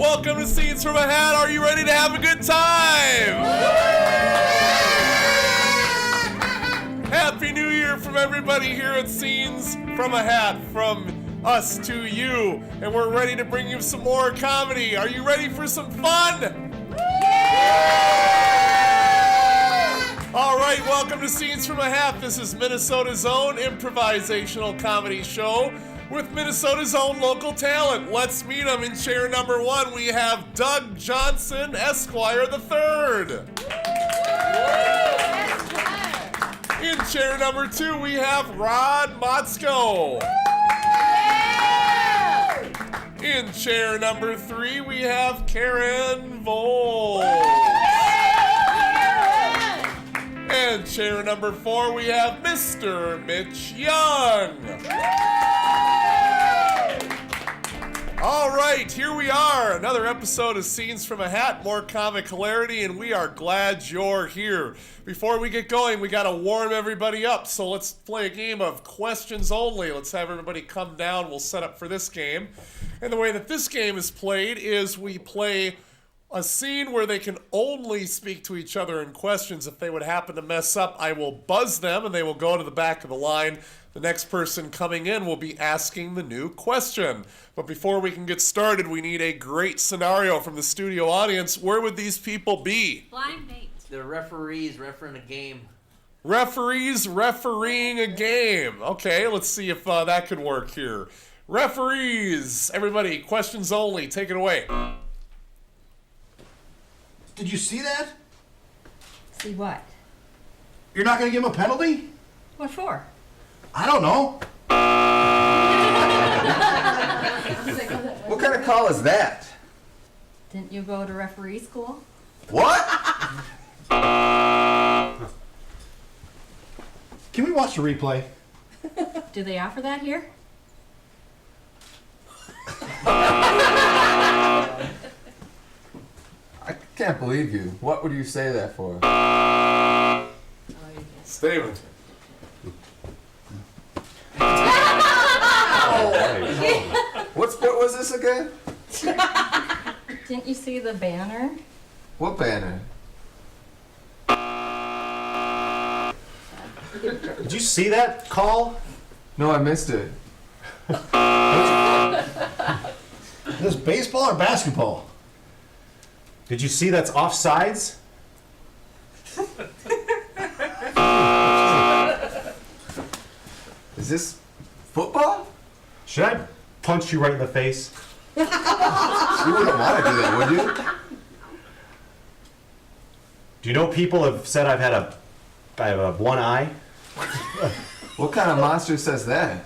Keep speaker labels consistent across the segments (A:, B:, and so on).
A: welcome to Scenes from a Hat. Are you ready to have a good time? Happy New Year from everybody here at Scenes from a Hat, from us to you. And we're ready to bring you some more comedy. Are you ready for some fun? All right, welcome to Scenes from a Hat. This is Minnesota's own improvisational comedy show with Minnesota's own local talent. Let's meet them. In chair number 1, we have Doug Johnson, Esquire III. In chair number 2, we have Rod Motzko. In chair number 3, we have Karen Vole. And chair number 4, we have Mr. Mitch Young. All right, here we are. Another episode of Scenes from a Hat, more comic hilarity, and we are glad you're here. Before we get going, we got to warm everybody up, so let's play a game of questions only. Let's have everybody come down. We'll set up for this game. And the way that this game is played is we play a scene where they can only speak to each other in questions. If they would happen to mess up, I will buzz them and they will go to the back of the line. The next person coming in will be asking the new question. But before we can get started, we need a great scenario from the studio audience. Where would these people be?
B: Blind date.
C: The referees refereeing a game.
A: Referees refereeing a game. Okay, let's see if that could work here. Referees, everybody, questions only. Take it away.
D: Did you see that?
B: See what?
D: You're not going to give him a penalty?
B: What for?
D: I don't know.
E: What kind of call is that?
B: Didn't you go to referee school?
E: What?
D: Can we watch the replay?
B: Do they offer that here?
E: I can't believe you. What would you say that for?
A: Steven.
E: What sport was this again?
B: Didn't you see the banner?
E: What banner?
D: Did you see that call?
E: No, I missed it.
D: Is this baseball or basketball?
F: Did you see that's offsides?
E: Is this football?
F: Should I punch you right in the face?
E: You wouldn't want to do that, would you?
F: Do you know people have said I have one eye?
E: What kind of monster says that?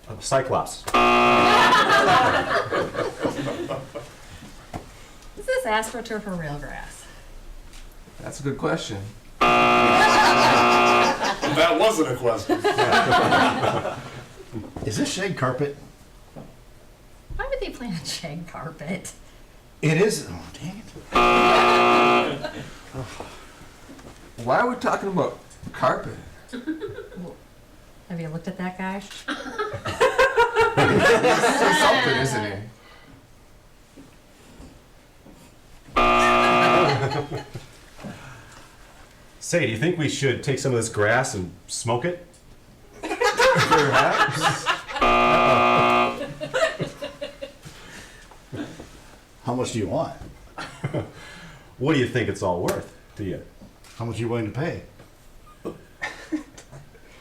F: A Cyclops.
B: Is this AstroTurf or real grass?
E: That's a good question.
A: That wasn't a question.
D: Is this shag carpet?
B: Why would they play on shag carpet?
D: It is. Oh, dang it.
E: Why are we talking about carpet?
B: Have you looked at that guy?
E: He's something, isn't he?
F: Say, do you think we should take some of this grass and smoke it?
E: Perhaps.
D: How much do you want?
F: What do you think it's all worth to you?
D: How much are you willing to pay?
F: Do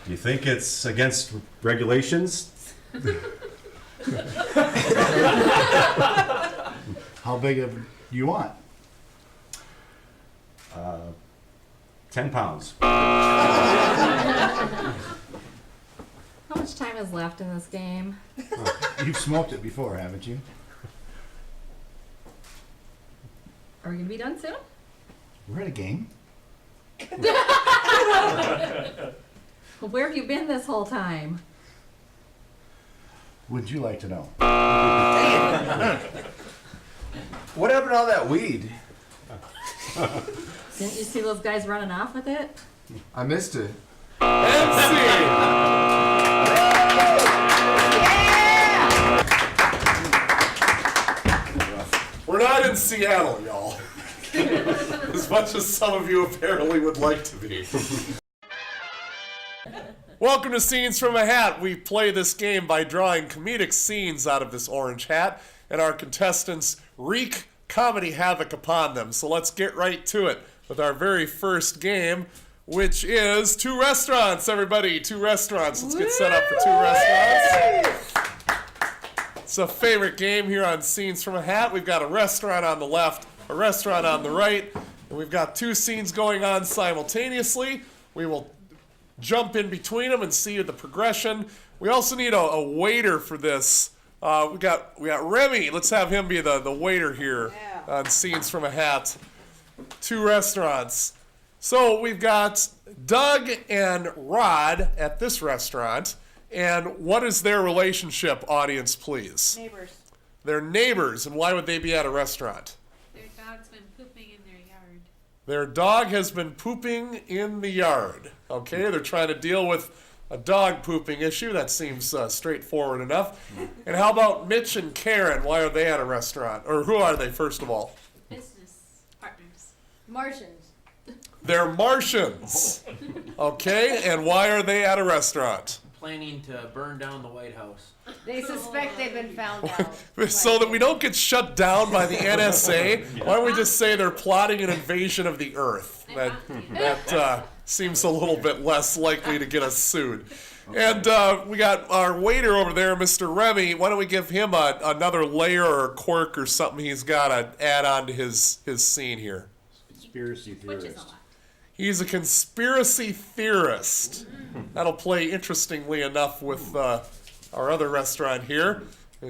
F: you think it's against regulations?
D: How big of do you want?
F: 10 pounds.
B: How much time is left in this game?
D: You've smoked it before, haven't you?
B: Are we going to be done soon?
D: We're at a game.
B: Well, where have you been this whole time?
D: Would you like to know?
E: What happened to all that weed?
B: Didn't you see those guys running off with it?
E: I missed it.
A: not in Seattle, y'all. As much as some of you apparently would like to be. Welcome to Scenes from a Hat. We play this game by drawing comedic scenes out of this orange hat, and our contestants wreak comedy havoc upon them. So let's get right to it with our very first game, which is Two Restaurants, everybody. Two restaurants. Let's get set up for Two Restaurants. It's a favorite game here on Scenes from a Hat. We've got a restaurant on the left, a restaurant on the right, and we've got two scenes going on simultaneously. We will jump in between them and see the progression. We also need a waiter for this. We got Remy. Let's have him be the waiter here on Scenes from a Hat. Two restaurants. So we've got Doug and Rod at this restaurant. And what is their relationship, audience, please?
G: Neighbors.
A: They're neighbors, and why would they be at a restaurant?
G: Their dog's been pooping in their yard.
A: Their dog has been pooping in the yard. Okay, they're trying to deal with a dog pooping issue. That seems straightforward enough. And how about Mitch and Karen? Why are they at a restaurant? Or who are they, first of all?
G: Business partners.
B: Martians.
A: They're Martians. Okay, and why are they at a restaurant?
C: Planning to burn down the White House.
B: They suspect they've been found out.
A: So that we don't get shut down by the NSA, why don't we just say they're plotting an invasion of the Earth? That seems a little bit less likely to get us sued. And we got our waiter over there, Mr. Remy. Why don't we give him another layer or quirk or something he's got to add on to his scene here?
F: Conspiracy
G: Which is a
F: theorist.
G: lot.
A: He's a conspiracy theorist. That'll play interestingly enough with our other restaurant here.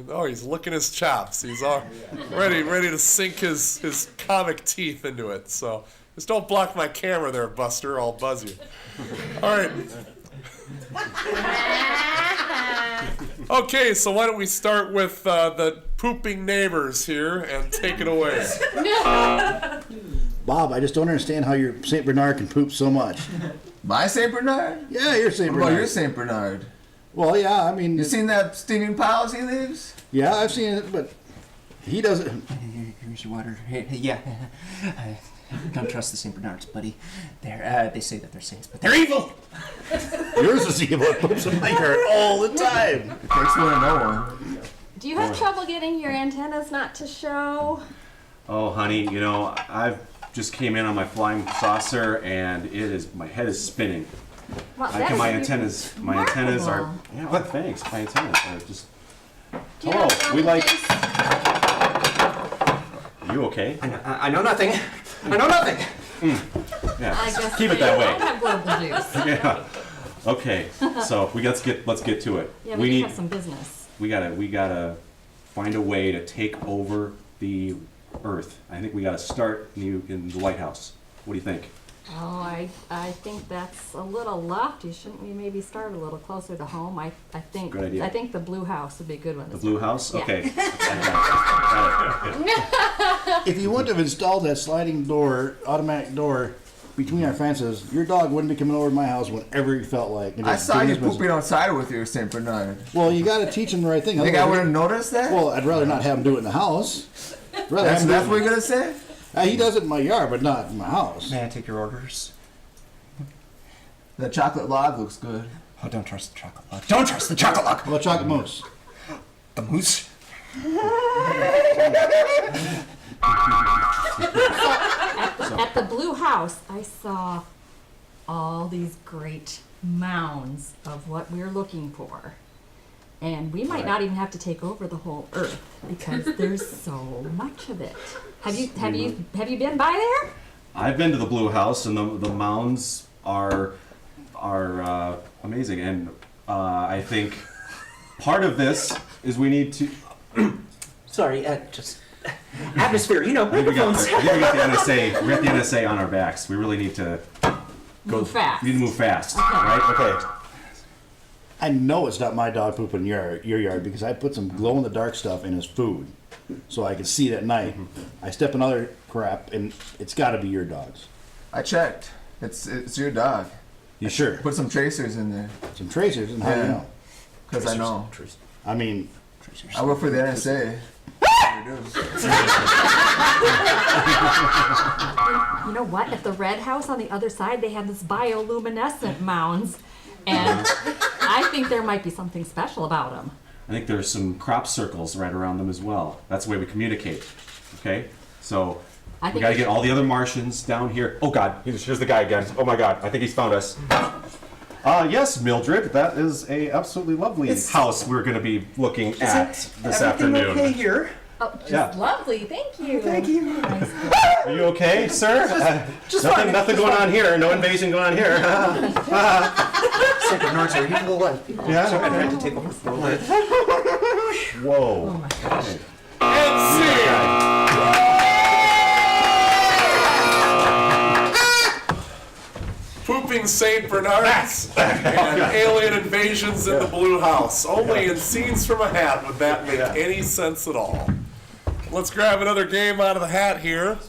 A: Oh, he's licking his chops. He's all ready to sink his comic teeth into it. So just don't block my camera there, Buster. I'll buzz you. All right. Okay, so why don't we start with the pooping neighbors here and take it away.
D: Bob, I just don't understand how your St. Bernard can poop so much.
E: My St. Bernard?
D: Yeah, you're St.
E: What
D: Bernard.
E: about your St. Bernard?
D: Well, yeah, I mean,
E: You seen that steaming piles he leaves?
D: yeah, I've seen it, but he doesn't.
H: Here's your water. Yeah. Don't trust the St. Bernards, buddy. They say that they're saints, but they're evil.
D: Yours is evil. It poops in my yard all the time.
E: It takes one to know one.
B: Do you have trouble getting your antennas not to show?
F: Oh, honey, I've just came in on my flying saucer, and my head is spinning.
B: Well,
F: My antennas are.
B: remarkable.
F: Yeah, well, thanks. My antennas are just.
B: Do you
F: Hello,
B: have
F: we like.
B: problems?
F: You okay?
H: I know nothing. I know nothing.
F: Yeah.
B: I guess
F: Keep it
B: they
F: that way.
B: don't have global juice.
F: Yeah. Okay. So let's get to it.
B: Yeah, we do have some business.
F: We gotta find a way to take over the Earth. I think we gotta start in the White House. What do you think?
B: Oh, I think that's a little lofty. Shouldn't we maybe start a little closer to home? I think
F: Good idea.
B: I think the blue house would be a good one.
F: The Blue House?
B: Yeah.
F: Okay. Got it.
D: If you wouldn't have installed that sliding door, automatic door, between our fences, your dog wouldn't be coming over to my house whenever he felt like. And
E: I
D: just
E: saw
D: doing
E: you
D: his business.
E: pooping outside with your St. Bernard.
D: Well, you got to teach him the right thing.
E: Think I
D: otherwise-
E: would have noticed that?
D: Well, I'd rather not have him do it in the house. Rather have him do
E: that's
D: it-
E: what you're gonna say?
D: He does it in my yard, but not in my house.
H: May I take your orders?
E: The chocolate log looks good.
H: Oh, don't trust the chocolate log. Don't trust the chocolate log.
D: How about chocolate mousse?
H: The moose.
B: At the blue house, I saw all these great mounds of what we're looking for. And we might not even have to take over the whole Earth because there's so much of it. Have you been by there?
F: I've been to the Blue House, and the mounds are amazing. And I think part of this is we need to.
H: Sorry, just atmosphere. You know,
F: I think we got
H: microphones.
F: the NSA. We got the NSA on our backs. We really need to
B: Move fast.
F: We need to move fast,
B: Okay.
F: right? Okay.
D: I know it's not my dog pooping in your yard because I put some glow in the dark stuff in his food so I can see it at night. I step in other crap and it's got to be your dog's.
E: I checked. It's your dog.
D: You sure?
E: Put some tracers in there.
D: Some tracers and how do you
E: Yeah.
D: know?
E: Because I know.
D: I mean,
E: I work for the NSA.
B: You know what? At the red house on the other side, they have this bioluminescent mounds, and I think there might be something special about them.
F: I think there's some crop circles right around them as well. That's the way we communicate. Okay? So
B: I
F: we
B: think
F: gotta get all the other Martians down here. Oh God, here's the guy again. Oh my God, I think he's found us. Yes, Mildred, that is a absolutely lovely house we're gonna be looking at this afternoon.
H: Okay here.
B: Oh, just
F: Yeah.
B: lovely. Thank you.
H: Thank you.
B: Nice.
F: Are you okay, sir? Nothing going on here. No invasion going on here.
H: St. Bernards are evil.
F: Yeah.
H: So I tried to take over for life.
F: Whoa.
B: Oh my gosh.
A: And scene. Pooping St. Bernards and alien invasions in the Blue House. Only in Scenes from a Hat would that make any sense at all. Let's grab another game out of the hat here.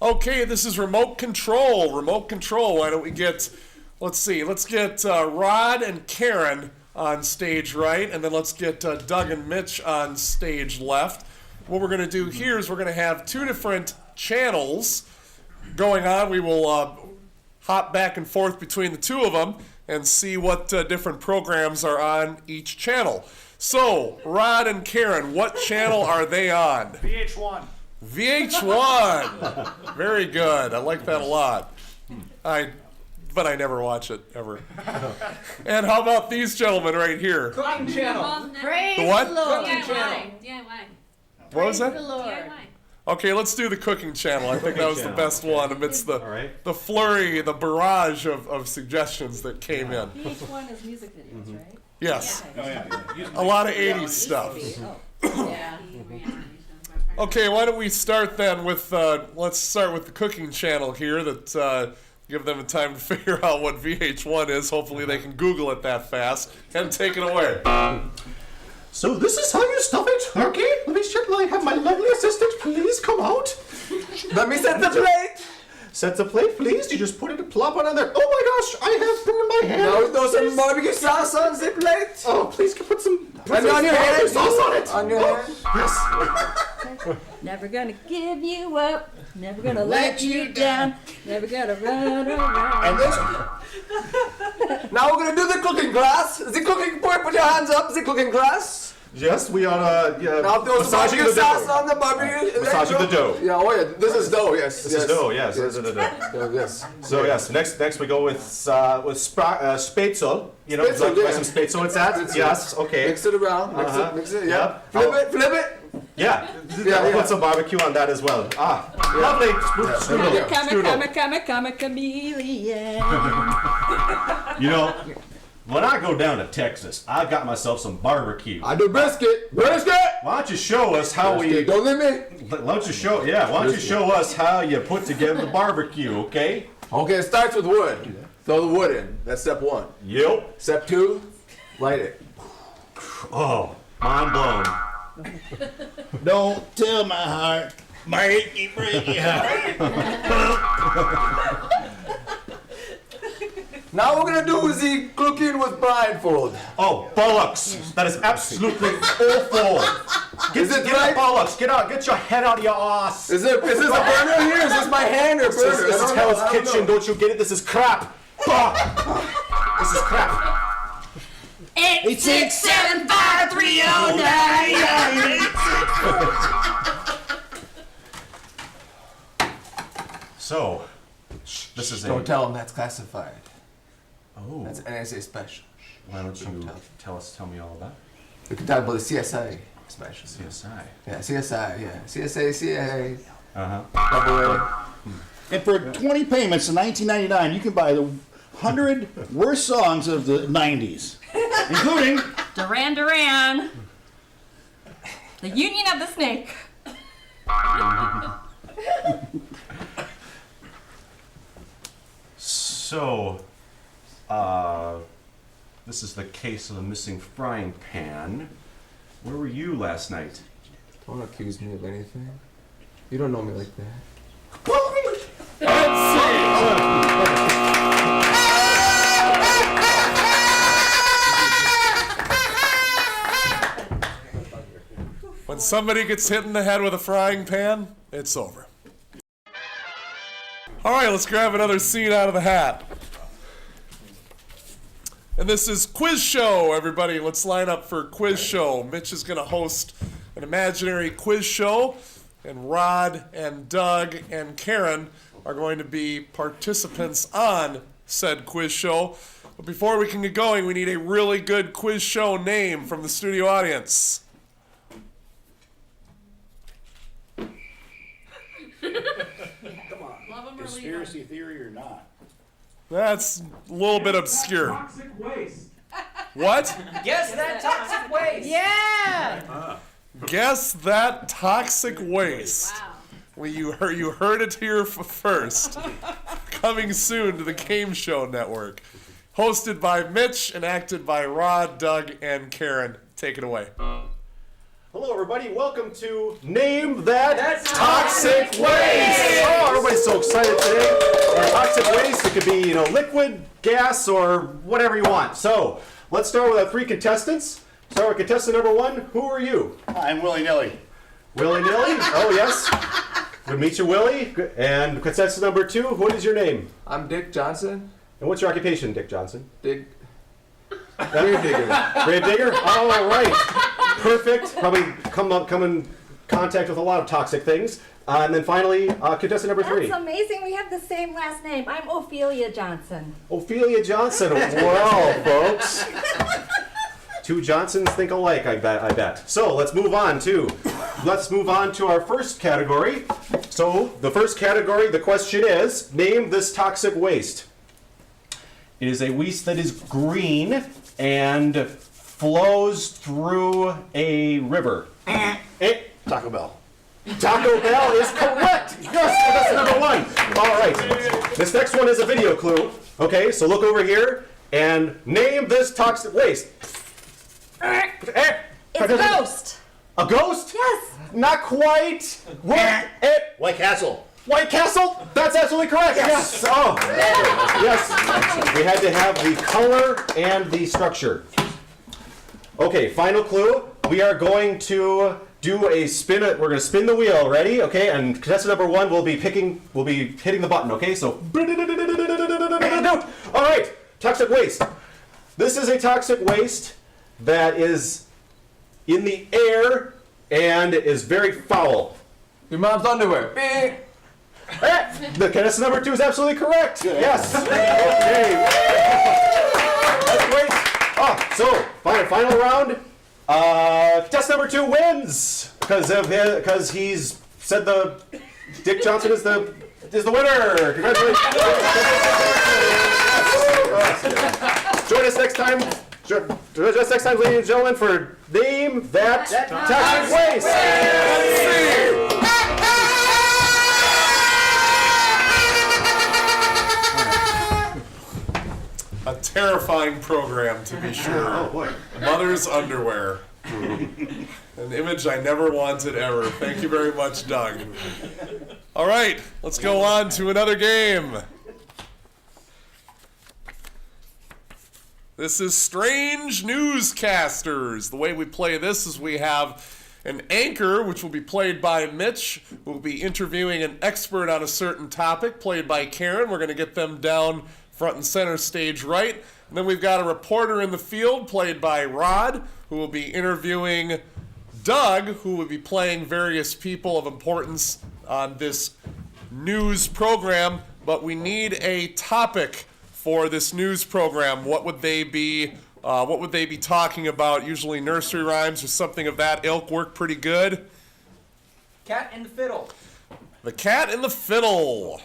A: Okay, this is remote control. Remote control. Why don't we get, let's get Rod and Karen on stage right, and then let's get Doug and Mitch on stage left. What we're going to do here is we're going to have two different channels going on. We will hop back and forth between the two of them and see what different programs are on each channel. So, Rod and Karen, what channel are they on?
I: VH1.
A: VH1. Very good. I like that a lot. But I never watch it, ever. And how about these gentlemen right here?
I: Cooking channel.
G: Praise
A: The what?
G: DIY.
A: What was that?
G: DIY.
A: Okay, let's do the cooking channel. I think that was the best one amidst
F: All right.
A: the flurry, the barrage of suggestions that came in.
B: VH1 is music videos, right?
A: Yes,
I: Oh, yeah.
A: a lot of 80s stuff.
B: Yeah.
A: Okay, why don't we start then with, let's start with the cooking channel here that give them a time to figure out what VH1 is. Hopefully they can Google it that fast. And take it away.
F: So this is how you stuff a turkey? Let me have my lovely assistant please come out.
E: Let me set the plate.
F: Set the plate, please. You just put it plop on there. Oh my gosh, I have burned my hand.
E: Now throw some barbecue sauce on the plate.
F: Oh, please put some
E: And on your hand.
F: sauce on it.
E: On your hand.
F: Yes.
B: Never gonna give you up. Never gonna let you down. Never gonna run around.
E: And this. Now we're gonna do the cooking class. The cooking part. Put your hands up. The cooking class.
F: Yes, we are
E: Now throw some
F: massaging
E: barbecue
F: the
E: sauce
F: dough.
E: on the barbecue.
F: Massaging the dough.
E: Yeah. Oh yeah. This is dough. Yes.
F: This is dough, yes. This is the dough.
E: Yes.
F: So yes, next we go with spätzle. You know,
E: Spätzle,
F: like
E: yeah.
F: some spätzle. What's that?
E: Spätzle.
F: Yes. Okay.
E: Mix it around. Mix it. Yeah.
F: Yep.
E: Flip it. Flip it.
F: Yeah.
E: Yeah,
F: I'll
E: yeah.
F: put some barbecue on that as well. Lovely. Strudel.
B: Come a chameleon.
F: You know, when I go down to Texas, I got myself some barbecue.
E: I do brisket. Brisket.
F: Why don't you show us how
E: Brisket. Don't leave me.
F: Why don't you show us how you put together the barbecue, okay?
E: Okay. It starts with wood. Throw the wood in. That's step one.
F: Yep.
E: Step two. Light it.
F: Oh, mind blown.
D: Don't tell my heart, my achy breaky heart.
E: Now we're gonna do the cooking with blindfold.
F: Oh, bollocks! That is absolutely awful.
E: Is it
F: Get
E: right?
F: out, bollocks! Get out! Get your head out of your ass!
E: Is this a burner here? Is this my hand or burner?
F: This is Hell's
E: I don't
F: Kitchen.
E: know.
F: Don't you get it? This is crap. This is crap.
B: 8675309.
F: So, this is
E: Don't tell them that's classified.
F: Oh.
E: That's NSA special.
F: Why don't you tell me all about
E: We can talk about the CSI special.
F: CSI?
E: Yeah, CSI. Yeah, CSA, CIA.
F: Uh-huh.
D: And for 20 payments in 1999, you can buy the 100 worst songs of the 90s, including
B: Duran Duran. The Union of the Snake.
F: So, this is the case of the missing frying pan. Where were you last night?
E: Don't accuse me of anything. You don't know me like that.
A: When somebody gets hit in the head with a frying pan, it's over. All right, let's grab another scene out of the hat. And this is Quiz Show, everybody. Let's line up for Quiz Show. Mitch is going to host an imaginary quiz show, and Rod and Doug and Karen are going to be participants on said quiz show. But before we can get going, we need a really good quiz show name from the studio audience.
D: Come on.
G: Love 'em or leave 'em.
D: Conspiracy theory or not?
A: That's a little bit obscure.
I: Toxic waste.
A: What?
H: Guess that toxic waste.
B: Yeah!
A: Guess that toxic waste.
G: Wow.
A: Well, you heard it here first. Coming soon to the Game Show Network. Hosted by Mitch and acted by Rod, Doug, and Karen. Take it away.
F: Hello, everybody. Welcome to Name That Toxic Waste. Oh, everybody's so excited today. Toxic waste, it could be, liquid, gas, or whatever you want. So, let's start with our 3 contestants. Start with contestant number 1. Who are you?
D: I'm willy-nilly.
F: Willy-nilly? Oh, yes. Good to meet you, Willie. Good. And contestant number 2, what is your name?
E: I'm Dick Johnson.
F: And what's your occupation, Dick Johnson?
E: Dick. Grave digger.
F: Grave digger? All right. Perfect. Probably come in contact with a lot of toxic things. And then finally, contestant number 3.
B: That's amazing. We have the same last name. I'm Ophelia Johnson.
F: Ophelia Johnson. Well, folks. 2 Johnsons think alike, I bet. So let's move on to our first category. So the first category, the question is, name this toxic waste. It is a waste that is green and flows through a river.
D: Taco Bell.
F: Taco Bell is correct. Yes, that's number 1. All right. This next one is a video clue. Okay, so look over here and name this toxic waste.
B: It's a ghost.
F: A ghost?
B: Yes.
F: Not quite. What?
D: White Castle.
F: White Castle? That's absolutely correct. Yes. Oh. Yes. We had to have the color and the structure. Okay, final clue. We are going to do a spin. We're going to spin the wheel. Ready? Okay, and contestant number 1 will be hitting the button. Okay, so. All right. Toxic waste. This is a toxic waste that is in the air and is very foul.
E: Your mom's underwear.
F: The contestant number 2 is absolutely correct. Yes. Okay. That's great. Oh, so final round. Contestant number 2 wins because he's said the Dick Johnson is the winner. Congratulations. Join us next time. Join us next time, ladies and gentlemen, for Name That Toxic Waste.
A: A terrifying program, to be sure.
F: Oh boy.
A: Mother's underwear. An image I never wanted ever. Thank you very much, Doug. All right, let's go on to another game. This is Strange Newscasters. The way we play this is we have an anchor, which will be played by Mitch, who will be interviewing an expert on a certain topic, played by Karen. We're going to get them down front and center stage right. And then we've got a reporter in the field, played by Rod, who will be interviewing Doug, who will be playing various people of importance on this news program. But we need a topic for this news program. What would they be? What would they be talking about? Usually nursery rhymes or something of that ilk work pretty good.
H: Cat and the Fiddle.
A: The Cat and the Fiddle.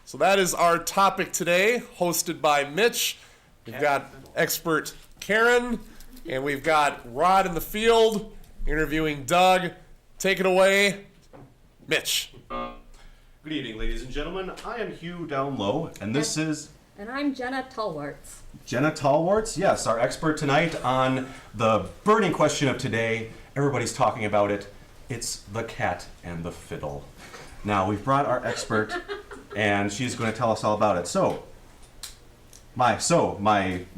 A: So that is our topic today, hosted by Mitch. We've got expert Karen, and we've got Rod in the field interviewing Doug. Take it away, Mitch.
F: Good evening, ladies and gentlemen. I am Hugh down low, and this is
B: And I'm Jenna Tallwarts.
F: Jenna Tallwarts. Yes, our expert tonight on the burning question of today. Everybody's talking about it. It's the cat and the fiddle. Now, we've brought our expert, and she's going to tell us all about it. So, my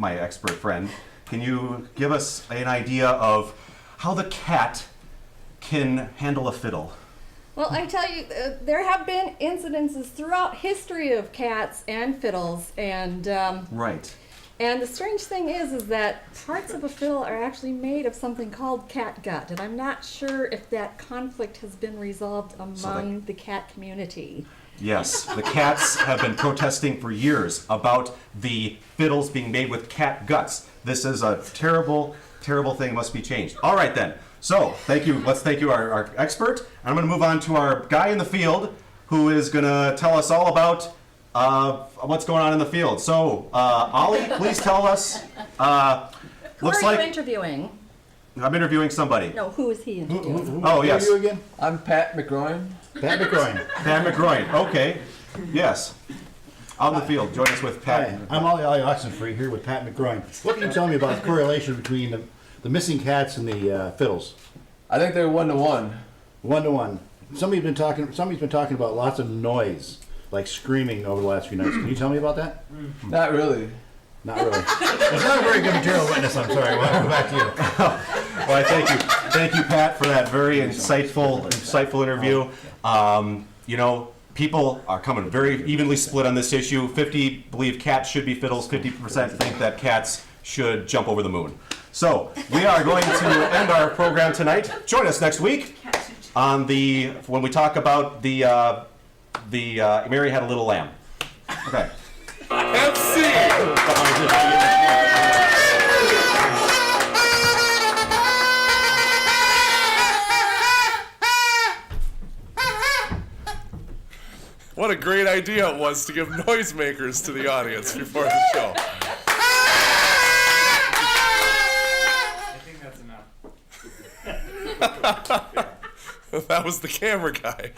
F: expert friend, can you give us an idea of how the cat can handle a fiddle?
B: Well, I tell you, there have been incidences throughout history of cats and fiddles, and
F: Right.
B: and the strange thing is that parts of a fiddle are actually made of something called cat gut, and I'm not sure if that conflict has been resolved among the cat community.
F: Yes, the cats have been protesting for years about the fiddles being made with cat guts. This is a terrible, terrible thing. Must be changed. All right then. So thank you. Let's thank you, our expert. I'm going to move on to our guy in the field, who is going to tell us all about what's going on in the field. So Ollie, please tell us.
B: Who
F: Looks
B: are you
F: like
B: interviewing?
F: I'm interviewing somebody.
B: No, who is he interviewing?
F: Oh yes,
D: Who are you again?
E: I'm Pat McGroin.
D: Pat McGroin.
F: Pat McGroin. Okay. Yes. Out in the field. Join us with Pat.
D: Hi, I'm Ollie Oxenfree here with Pat McGroin. What can you tell me about the correlation between the missing cats and the fiddles?
E: I think they're 1-to-1.
D: 1-to-1. Somebody's been talking about lots of noise, like screaming over the last few nights. Can you tell me about that?
E: Not really.
D: Not really. It's not a very good material witness. I'm sorry. We'll have to go back to you.
F: Well, thank you, Pat, for that very insightful interview. You know, people are coming very evenly split on this issue. 50 believe cats should be fiddles. 50% think that cats should jump over the moon. So we are going to end our program tonight. Join us next week on when we talk about the Mary Had a Little Lamb. Okay.
A: MC! What a great idea it was to give noisemakers to the audience before the show.
I: I think that's enough.
A: That was the camera guy.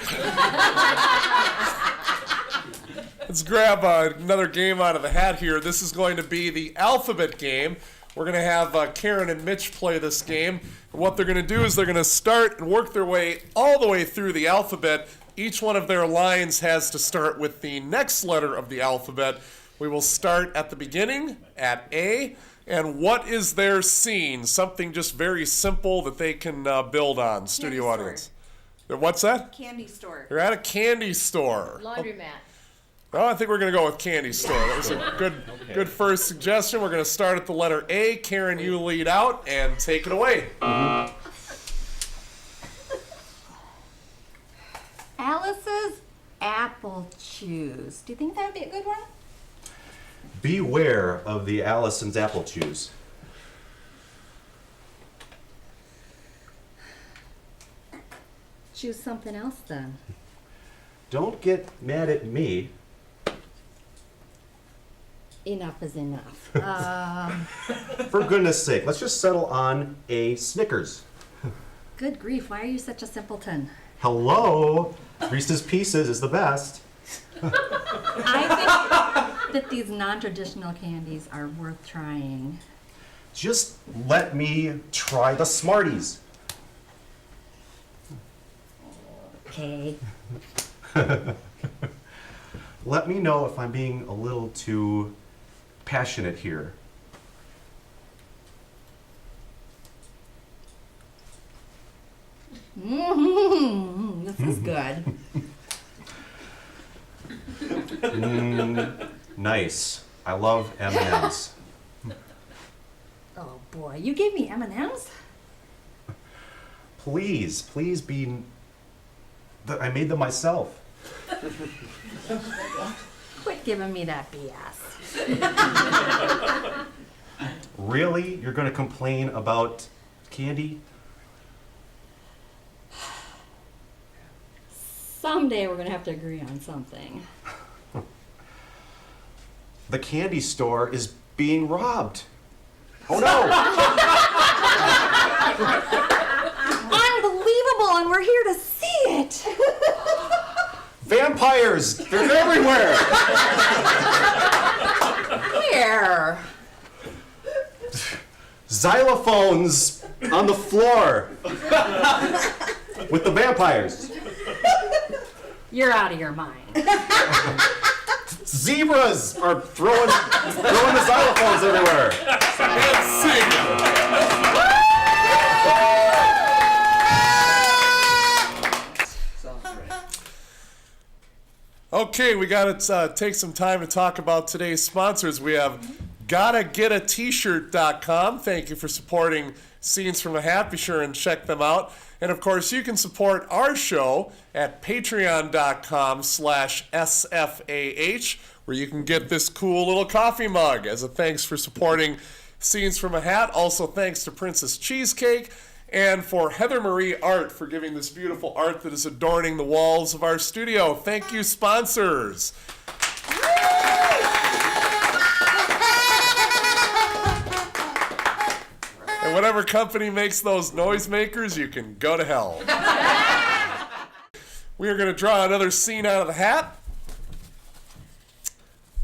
A: Let's grab another game out of the hat here. This is going to be the alphabet game. We're going to have Karen and Mitch play this game. And what they're going to do is they're going to start and work their way all the way through the alphabet. Each one of their lines has to start with the next letter of the alphabet. We will start at the beginning, at A. And what is their scene? Something just very simple that they can build on, studio audience. What's that?
G: Candy store.
A: You're at a candy store.
G: Laundromat.
A: Well, I think we're going to go with candy store. That was a good first suggestion. We're going to start at the letter A. Karen, you lead out and take it away.
B: Alice's apple chews. Do you think that would be a good one?
F: Beware of the Allison's apple chews.
B: Choose something else then.
F: Don't get mad at me.
B: Enough is enough.
F: For goodness sake, let's just settle on a Snickers.
B: Good grief, why are you such a simpleton?
F: Hello? Reese's Pieces is the best.
B: I think that these non-traditional candies are worth trying.
F: Just let me try the Smarties.
B: Okay.
F: Let me know if I'm being a little too passionate here.
B: This is good.
F: Nice. I love M&Ms.
B: Oh boy, you gave me M&Ms?
F: Please be... I made them myself.
B: Quit giving me that BS.
F: Really? You're going to complain about candy?
B: Someday we're gonna have to agree on something.
F: The candy store is being robbed. Oh no!
B: Unbelievable, and we're here to see it.
F: Vampires! They're everywhere!
B: Where?
F: Xylophones on the floor with the vampires.
B: You're out of your mind.
F: Zebras are throwing the xylophones everywhere.
A: And sing. Okay, we got to take some time to talk about today's sponsors. We have GottaGetAT-shirt.com. Thank you for supporting Scenes from a Hat. Be sure and check them out. And of course, you can support our show at patreon.com/SFAH, where you can get this cool little coffee mug as a thanks for supporting Scenes from a Hat. Also, thanks to Princess Cheesecake and for Heather Marie Art for giving this beautiful art that is adorning the walls of our studio. Thank you, sponsors. And whatever company makes those noisemakers, you can go to hell. We are going to draw another scene out of the hat.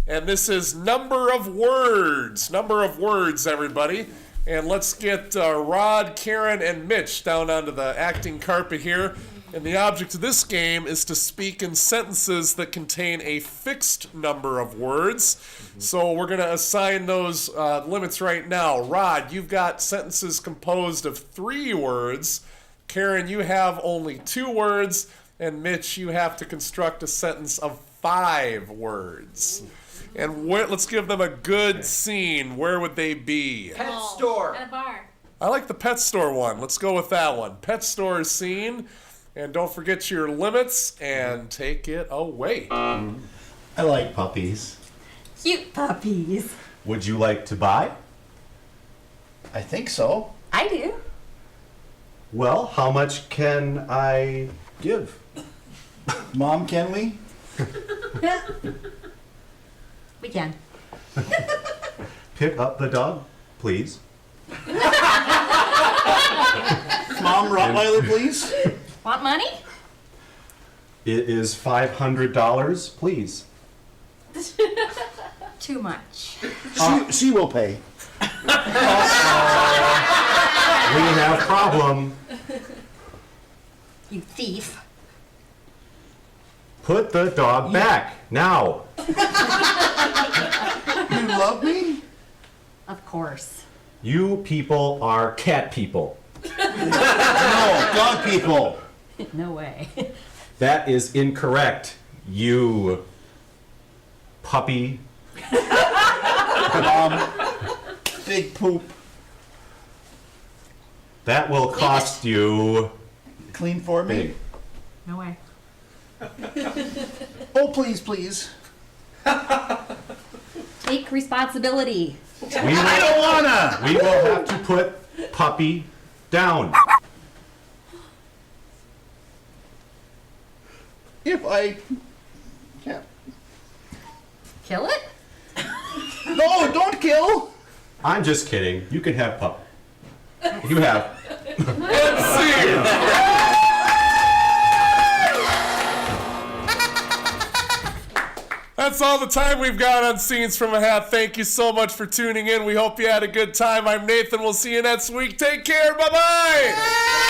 A: And this is number of words. Number of words, everybody. And let's get Rod, Karen, and Mitch down onto the acting carpet here. And the object of this game is to speak in sentences that contain a fixed number of words. So we're going to assign those limits right now. Rod, you've got sentences composed of 3 words. Karen, you have only 2 words. And Mitch, you have to construct a sentence of 5 words. And let's give them a good scene. Where would they be?
E: Pet store.
G: At a bar.
A: I like the pet store one. Let's go with that one. Pet store scene. And don't forget your limits and take it away.
F: I like puppies.
B: Cute puppies.
F: Would you like to buy?
D: I think so.
B: I do.
F: Well, how much can I give?
D: Mom, can we?
B: We can.
F: Pick up the dog, please.
D: Mom, Rottweiler, please.
B: Want money?
F: It is $500, please.
B: Too much.
D: She will pay.
F: We have problem.
B: You thief.
F: Put the dog back, now.
D: You love me?
B: Of course.
F: You people are cat people.
D: No, dog people.
B: No way.
F: That is incorrect, you puppy.
D: Big poop.
F: That will cost you
D: Clean for me.
F: big.
B: No way.
D: Oh, please, please.
B: Take responsibility.
D: I don't wanna.
F: We will have to put puppy down.
D: If I can't.
B: Kill it?
D: No, don't kill.
F: I'm just kidding. You can have pup. You have.
A: Let's see. That's all the time we've got on Scenes from a Hat. Thank you so much for tuning in. We hope you had a good time. I'm Nathan. We'll see you next week. Take care. Bye-bye.